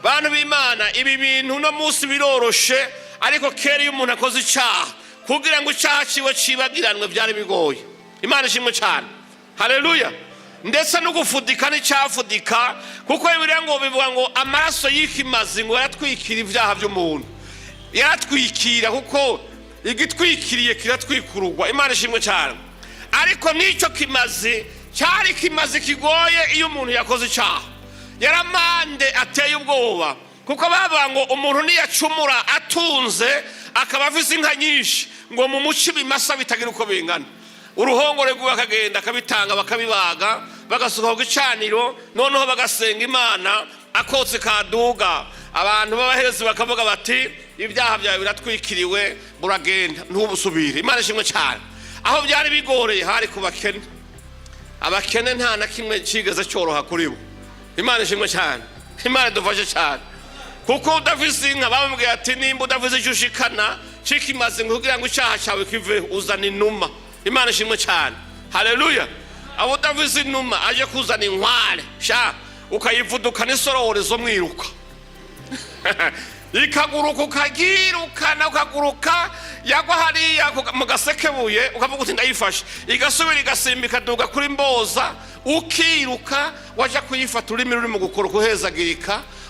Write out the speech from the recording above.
bantu b'Imana, ibi bintu no munsi biroroshe, ariko kera iyo umuntu akoze icyaha kugira ngo icyaha ciwe cibagiranwe byari bigoye. Imana ishimwe cyane, haleluya. Ndetse no gufudika n'icyafudika, kuko Bibiliya ngo bivuga ngo amaraso y'ikimazi ngo yaratwikira ibyaha by'umuntu, yaratwikira, kuko igitwikiriye kiratwikururwa. Imana ishimwe cyane. Ariko n'icyo kimazi cyari kimazi kigoye iyo umuntu yakoze icyaha, yaramande ateye ubwoba, kuko bavuga ngo umuntu niyacumura atunze akaba afise inka nyinshi ngo mu muci bimasa bitagira uko bingana, uruhongore rwe bakagenda akabitanga bakabibaga bagasuka ku gicaniro, noneho bagasenga Imana, akotse kaduga, abantu b'abaherezi bakavuga bati ibyaha byawe biratwikiriwe, buragenda ntubusubire. Imana ishimwe cyane. Aho byari bigoreye hari ku bakene. Abakene nta na kimwe cigeze cyoroha kuri bo. Imana ishimwe cyane. Imana dufashe cyane, kuko udafise inka bamubwiye ati nimba udafise icyo ushikana cikimaze kugira ngo icyaha cyawe kive, uzana inuma. Imana ishimwe cyane, haleluya. Abo udafise inuma aje kuzana inkware sha ukayivuduka n'isorore zo mwiruka ikaguruka ukagirukana, ukaguruka yagwa hariya mu gasekebuye, ukavuga uti ndayifashe, igasubira igasimba ikaduga kuri Mboza, ukiruka waja kuyifata ururimi ruri mu gukora kuhezagirika,